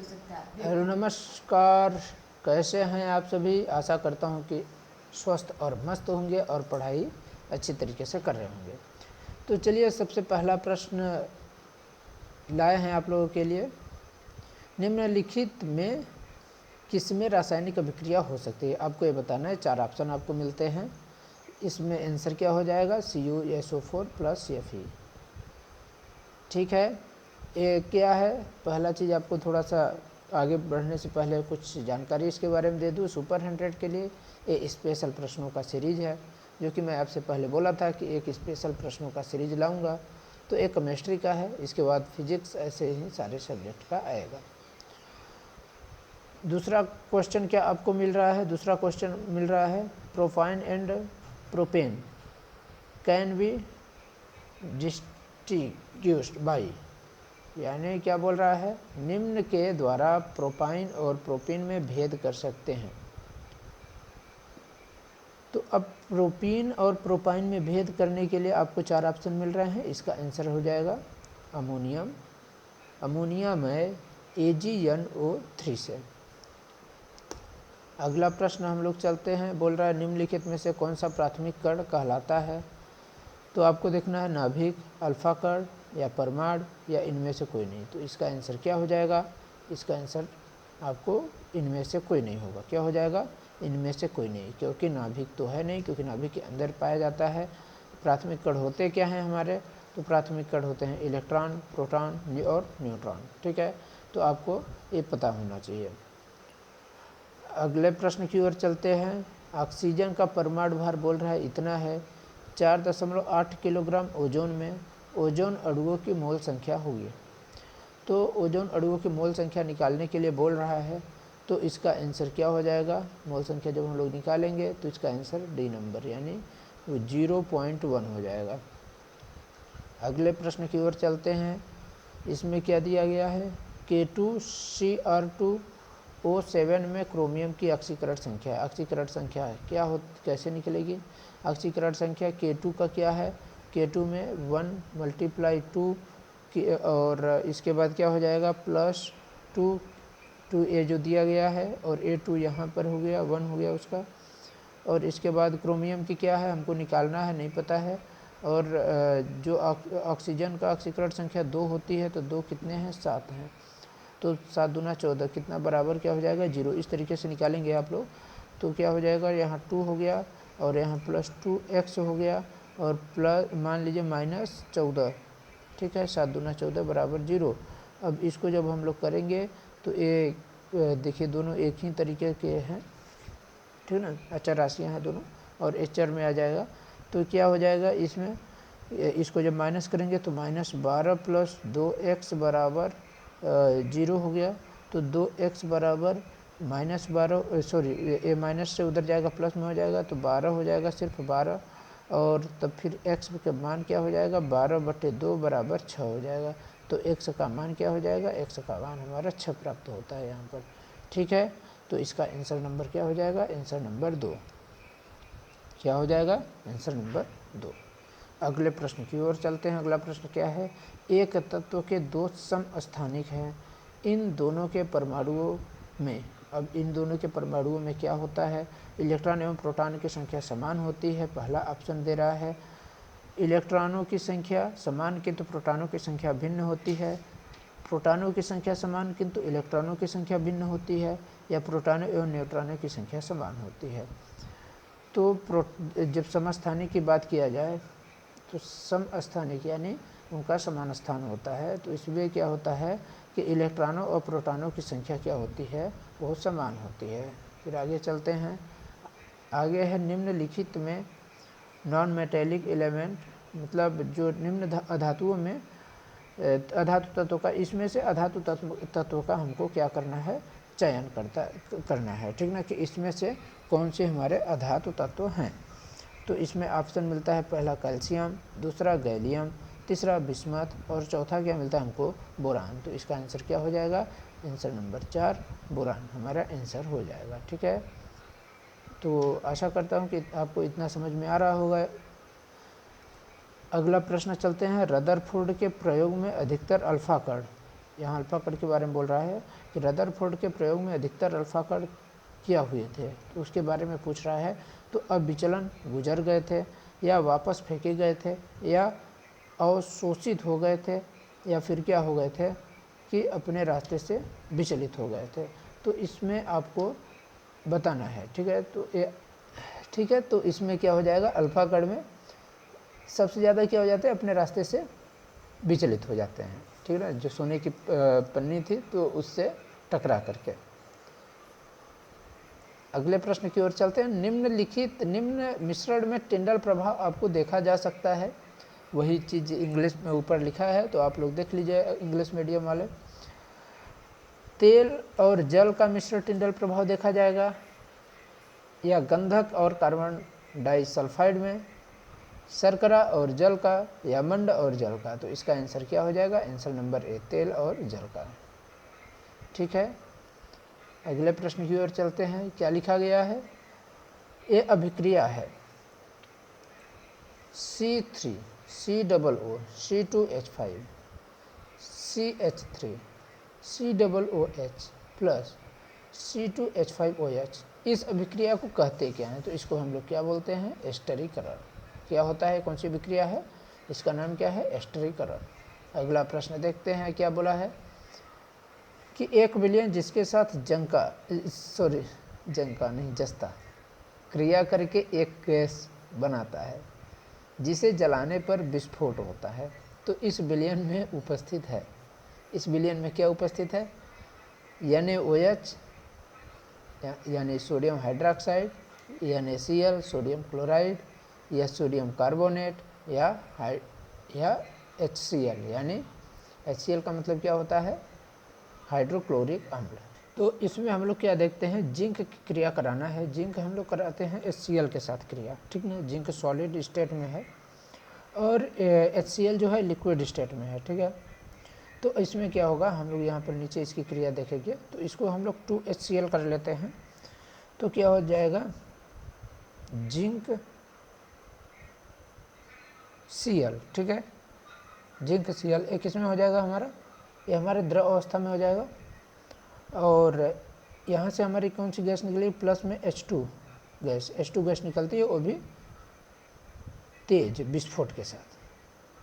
कर सकते हैं। हेलो नमस्कार, कैसे हैं आप सभी। आशा करता हूं कि स्वस्थ और मस्त होंगे और पढ़ाई अच्छी तरीके से कर रहे होंगे। तो चलिए सबसे पहला प्रश्न लाए हैं आप लोगों के लिए। निम्नलिखित में किसमें रासायनिक अभिक्रिया हो सकती है, आपको ये बताना है। 4 ऑप्शन आपको मिलते हैं। इसमें आंसर क्या हो जाएगा, CuSO4 + Fe। ठीक है, ये क्या है। पहला चीज़ आपको थोड़ा सा आगे बढ़ने से पहले कुछ जानकारी इसके बारे में दे दूँ। सुपर 100 के लिए ये स्पेशल प्रश्नों का सीरीज़ है, जो कि मैं आपसे पहले बोला था कि एक स्पेशल प्रश्नों का सीरीज लाऊंगा। तो एक केमिस्ट्री का है, इसके बाद फिजिक्स, ऐसे ही सारे सब्जेक्ट का आएगा। दूसरा क्वेश्चन क्या आपको मिल रहा है, दूसरा क्वेश्चन मिल रहा है, propyne and propane can be distinguished by, यानी क्या बोल रहा है, निम्न के द्वारा प्रोपाइन और प्रोपीन में भेद कर सकते हैं। तो अब प्रोपीन और प्रोपाइन में भेद करने के लिए आपको 4 ऑप्शन मिल रहे हैं। इसका आंसर हो जाएगा अमोनियम। अमोनियम है AgNO3 से। अगला प्रश्न हम लोग चलते हैं। बोल रहा है निम्नलिखित में से कौन सा प्राथमिक कण कहलाता है। तो आपको देखना है नाभिक, अल्फा कण या परमाणु या इनमें से कोई नहीं। तो इसका आंसर क्या हो जाएगा, इसका आंसर आपको इनमें से कोई नहीं होगा। क्या हो जाएगा, इनमें से कोई नहीं, क्योंकि नाभिक तो है नहीं, क्योंकि नाभिक के अंदर पाया जाता है। प्राथमिक कण होते क्या हैं हमारे, तो प्राथमिक कण होते हैं इलेक्ट्रॉन, प्रोटॉन और न्यूट्रॉन। ठीक है, तो आपको ये पता होना चाहिए। अगले प्रश्न की ओर चलते हैं। ऑक्सीजन का परमाणु भार बोल रहा है इतना है, 4.8 किलोग्राम ओजोन में ओजोन अणुओं की मोल संख्या होगी। तो ओजोन अणुओं की मोल संख्या निकालने के लिए बोल रहा है। तो इसका आंसर क्या हो जाएगा, मोल संख्या जब हम लोग निकालेंगे तो इसका आंसर डी नंबर यानी 0.1 हो जाएगा। अगले प्रश्न की ओर चलते हैं। इसमें क्या दिया गया है, K2Cr2O7 में क्रोमियम की ऑक्सीकरण संख्या है। ऑक्सीकरण संख्या है क्या हो, कैसे निकलेगी ऑक्सीकरण संख्या। K2 का क्या है, K2 में 1 × 2 और इसके बाद क्या हो जाएगा +2 2A जो दिया गया है, और A2 यहाँ पर हो गया 1 हो गया उसका। और इसके बाद क्रोमियम की क्या है हमको निकालना है, नहीं पता है। और जो ऑक्सीजन का ऑक्सीकरण संख्या 2 होती है, तो 2 कितने हैं, 7 हैं। तो 7 दूना 14 कितना बराबर क्या हो जाएगा, 0। इस तरीके से निकालेंगे आप लोग। तो क्या हो जाएगा, यहाँ 2 हो गया और यहाँ +2x हो गया और प्लस मान लीजिए -14। ठीक है, 7 दूना 14 बराबर 0। अब इसको जब हम लोग करेंगे तो ये देखिए दोनों एक ही तरीके के हैं, ठीक ना, अचर राशियाँ हैं दोनों, और इस चर में आ जाएगा। तो क्या हो जाएगा इसमें, इसको जब माइनस करेंगे तो -12 + 2x बराबर 0 हो गया। तो 2x बराबर -12, सॉरी ये माइनस से उधर जाएगा प्लस में हो जाएगा, तो 12 हो जाएगा, सिर्फ 12। और तब फिर x का मान क्या हो जाएगा, 12/2 बराबर 6 हो जाएगा। तो x का मान क्या हो जाएगा, x का मान हमारा 6 प्राप्त होता है यहाँ पर। ठीक है, तो इसका आंसर नंबर क्या हो जाएगा, आंसर नंबर 2 क्या हो जाएगा, आंसर नंबर 2। अगले प्रश्न की ओर चलते हैं। अगला प्रश्न क्या है, एक तत्व के 2 समस्थानिक हैं, इन दोनों के परमाणुओं में, अब इन दोनों के परमाणुओं में क्या होता है, इलेक्ट्रॉन एवं प्रोटॉन की संख्या समान होती है। पहला ऑप्शन दे रहा है इलेक्ट्रॉनों की संख्या समान किंतु प्रोटॉनों की संख्या भिन्न होती है, प्रोटॉनों की संख्या समान किंतु इलेक्ट्रॉनों की संख्या भिन्न होती है, या प्रोटॉनों एवं न्यूट्रॉनों की संख्या समान होती है। तो जब समस्थानिक की बात किया जाए तो समस्थानिक यानी उनका समान स्थान होता है। तो इसमें क्या होता है कि इलेक्ट्रॉनों और प्रोटॉनों की संख्या क्या होती है, वो समान होती है। फिर आगे चलते हैं। आगे है निम्नलिखित में नॉन मेटेलिक एलिमेंट, मतलब जो निम्न अधातुओं में अधातु तत्व का, इसमें से अधातु तत्व का हमको क्या करना है, चयन करना है। ठीक ना, कि इसमें से कौन से हमारे अधातु तत्व हैं। तो इसमें ऑप्शन मिलता है, पहला कैल्शियम, दूसरा गैलियम, तीसरा बिस्मथ और चौथा क्या मिलता है हमको, बोरान। तो इसका आंसर क्या हो जाएगा, आंसर नंबर 4 बोरान हमारा आंसर हो जाएगा। ठीक है, तो आशा करता हूँ कि आपको इतना समझ में आ रहा होगा। अगला प्रश्न चलते हैं। रदरफोर्ड के प्रयोग में अधिकतर अल्फा कण, यहाँ अल्फा कण के बारे में बोल रहा है कि रदरफोर्ड के प्रयोग में अधिकतर अल्फा कण क्या हुए थे, तो उसके बारे में पूछ रहा है। तो अब विचलन गुजर गए थे, या वापस फेंके गए थे, या अवशोषित हो गए थे, या फिर क्या हो गए थे कि अपने रास्ते से विचलित हो गए थे। तो इसमें आपको बताना है, ठीक है। तो इसमें क्या हो जाएगा, अल्फा कण में सबसे ज़्यादा क्या हो जाता है, अपने रास्ते से विचलित हो जाते हैं, ठीक है ना, जो सोने की पन्नी थी तो उससे टकरा करके। अगले प्रश्न की ओर चलते हैं। निम्न मिश्रण में टिंडल प्रभाव आपको देखा जा सकता है। वही चीज़ इंग्लिश में ऊपर लिखा है, तो आप लोग देख लीजिए इंग्लिश मीडियम वाले। तेल और जल का मिश्रण टिंडल प्रभाव देखा जाएगा, या गंधक और कार्बन डाइसल्फाइड में, शर्करा और जल का, या मंड और जल का। तो इसका आंसर क्या हो जाएगा, आंसर नंबर ए, तेल और जल का, ठीक है। अगले प्रश्न की ओर चलते हैं। क्या लिखा गया है, ये अभिक्रिया है C3 COO C2H5 CH3 COOH plus C2H5OH। इस अभिक्रिया को कहते क्या हैं, तो इसको हम लोग क्या बोलते हैं, एस्टरीकरण। क्या होता है, कौन सी अभिक्रिया है, इसका नाम क्या है, एस्टरीकरण। अगला प्रश्न देखते हैं, क्या बोला है कि 1 विलयन जिसके साथ जस्ता क्रिया करके एक गैस बनाता है जिसे जलाने पर विस्फोट होता है, तो इस विलयन में उपस्थित है, इस विलयन में क्या उपस्थित है, NaOH यानी sodium hydroxide, NaCl sodium chloride, या सोडियम कार्बोनेट, या HCl यानी HCl का मतलब क्या होता है, हाइड्रोक्लोरिक अम्ल। तो इसमें हम लोग क्या देखते हैं, जिंक की क्रिया कराना है। जिंक हम लोग कराते हैं HCl के साथ क्रिया, ठीक ना। जिंक सॉलिड स्टेट में है और HCl जो है लिक्विड स्टेट में है, ठीक है। तो इसमें क्या होगा, हम लोग यहाँ पर नीचे इसकी क्रिया देखेंगे, तो इसको हम लोग 2HCl कर लेते हैं। तो क्या हो जाएगा, जिंक Cl, ठीक है। जिंक Cl एक इसमें हो जाएगा हमारा, ये हमारे द्रव अवस्था में हो जाएगा, और यहाँ से हमारी कौन सी गैस निकली, प्लस में H2 गैस निकलती है, वो भी तेज विस्फोट के साथ,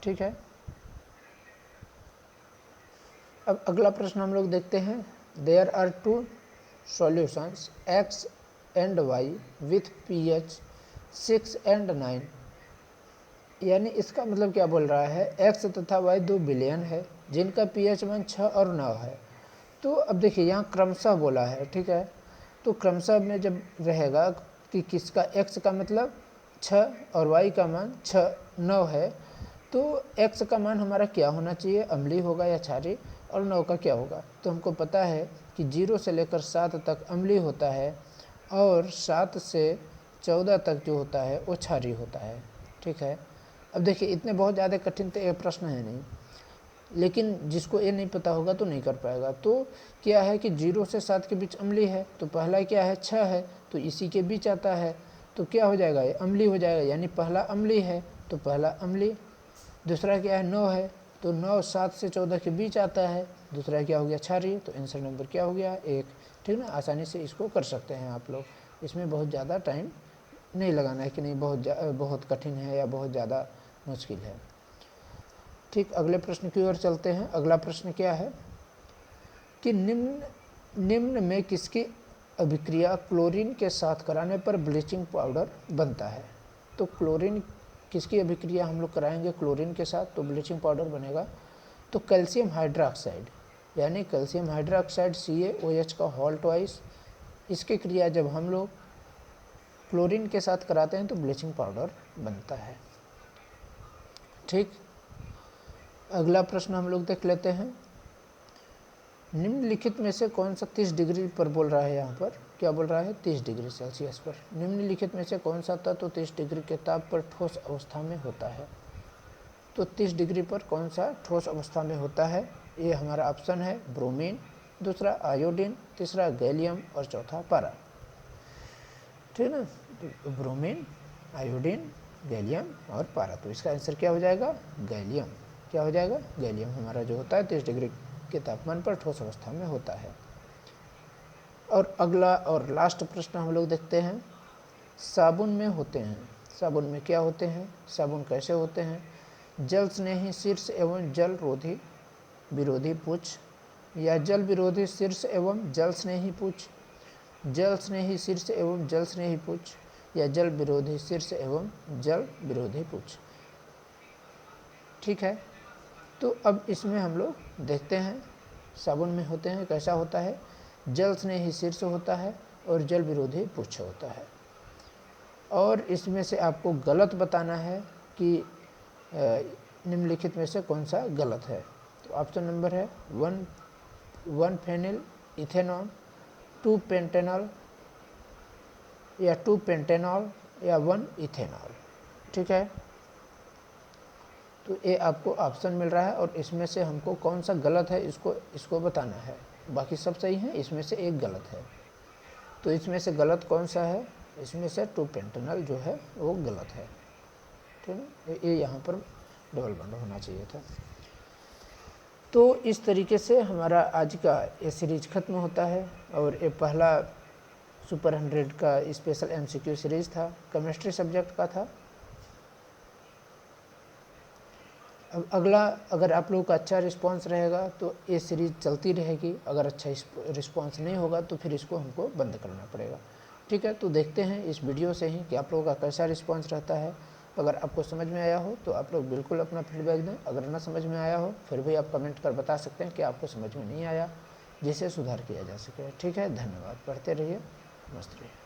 ठीक है। अब अगला प्रश्न हम लोग देखते हैं। There are 2 solutions X and Y with pH 6 and 9, यानी इसका मतलब क्या बोल रहा है, X तथा Y 2 विलयन है जिनका pH मान 6 और 9 है। तो अब देखिए यहाँ क्रमशः बोला है, ठीक है। तो क्रमशः में जब रहेगा कि किसका, X का मतलब 6 और Y का मान 9 है, तो X का मान हमारा क्या होना चाहिए, अम्लीय होगा या क्षारीय, और 9 का क्या होगा। तो हमको पता है कि 0 से लेकर 7 तक अम्लीय होता है, और 7 से 14 तक जो होता है वो क्षारीय होता है, ठीक है। अब देखिए इतने बहुत ज़्यादा कठिन तो ये प्रश्न है नहीं, लेकिन जिसको ये नहीं पता होगा तो नहीं कर पाएगा। तो क्या है कि 0 से 7 के बीच अम्लीय है, तो पहला क्या है, 6 है, तो इसी के बीच आता है, तो क्या हो जाएगा, ये अम्लीय हो जाएगा, यानी पहला अम्लीय है तो पहला अम्लीय। दूसरा क्या है, 9 है, तो 9 7 से 14 के बीच आता है, दूसरा क्या हो गया, क्षारीय। तो आंसर नंबर क्या हो गया, 1, ठीक ना। आसानी से इसको कर सकते हैं आप लोग, इसमें बहुत ज़्यादा टाइम नहीं लगाना है कि नहीं बहुत कठिन है या बहुत ज़्यादा मुश्किल है, ठीक। अगले प्रश्न की ओर चलते हैं। अगला प्रश्न क्या है कि निम्न में किसकी अभिक्रिया क्लोरीन के साथ कराने पर ब्लीचिंग पाउडर बनता है। तो क्लोरीन किसकी अभिक्रिया हम लोग कराएंगे क्लोरीन के साथ तो ब्लीचिंग पाउडर बनेगा, तो कैल्शियम हाइड्रोक्साइड यानी कैल्शियम हाइड्रोक्साइड CaOH का होल ट्वाइस, इसकी क्रिया जब हम लोग क्लोरीन के साथ कराते हैं तो ब्लीचिंग पाउडर बनता है, ठीक। अगला प्रश्न हम लोग देख लेते हैं। निम्नलिखित में से कौन सा 30 डिग्री पर बोल रहा है, यहाँ पर क्या बोल रहा है, 30 डिग्री सेल्सियस पर। निम्नलिखित में से कौन सा तत्व 30 डिग्री के ताप पर ठोस अवस्था में होता है। तो 30 डिग्री पर कौन सा ठोस अवस्था में होता है, ये हमारा ऑप्शन है ब्रोमीन, दूसरा आयोडीन, तीसरा गैलियम और चौथा पारा, ठीक है ना। तो ब्रोमीन, आयोडीन, गैलियम और पारा, तो इसका आंसर क्या हो जाएगा, गैलियम। क्या हो जाएगा, गैलियम हमारा जो होता है 30 डिग्री के तापमान पर ठोस अवस्था में होता है। और अगला और लास्ट प्रश्न हम लोग देखते हैं, साबुन में होते हैं, साबुन में क्या होते हैं, साबुन कैसे होते हैं? जल स्नेही शीर्ष एवं जल रोधी विरोधी पूछ, या जल विरोधी शीर्ष एवं जल स्नेही पूछ, जल स्नेही शीर्ष एवं जल स्नेही पूछ, या जल विरोधी शीर्ष एवं जल विरोधी पूछ। ठीक है, तो अब इसमें हम लोग देखते हैं साबुन में होते हैं कैसा होता है। जल स्नेही शीर्ष होता है और जल विरोधी पुच्छ होता है। और इसमें से आपको गलत बताना है कि निम्नलिखित में से कौन सा गलत है। तो ऑप्शन नंबर है 1 फेनिल इथेनॉल, 2 पेंटेनॉल, या 2 पेंटेनॉल, या 1 इथेनॉल। ठीक है, तो ये आपको ऑप्शन मिल रहा है और इसमें से हमको कौन सा गलत है इसको बताना है। बाकी सब सही है, इसमें से एक गलत है। तो इसमें से गलत कौन सा है? इसमें से 2 पेंटेनॉल जो है वो गलत है। ठीक है, ये यहाँ पर डबल बॉन्ड होना चाहिए था। तो इस तरीके से हमारा आज का ये सीरीज खत्म होता है। और ये पहला सुपर 100 का स्पेशल MCQ सीरीज़ था, केमिस्ट्री सब्जेक्ट का था। अब अगला, अगर आप लोगों का अच्छा रिस्पांस रहेगा तो ये सीरीज़ चलती रहेगी, अगर अच्छा रिस्पांस नहीं होगा तो फिर इसको हमको बंद करना पड़ेगा। ठीक है, तो देखते हैं इस वीडियो से ही कि आप लोगों का कैसा रिस्पांस रहता है। अगर आपको समझ में आया हो तो आप लोग बिल्कुल अपना फीडबैक दें, अगर ना समझ में आया हो फिर भी आप कमेंट कर बता सकते हैं कि आपको समझ में नहीं आया, जिसे सुधार किया जा सके। ठीक है, धन्यवाद, पढ़ते रहिए, मस्त रहिए।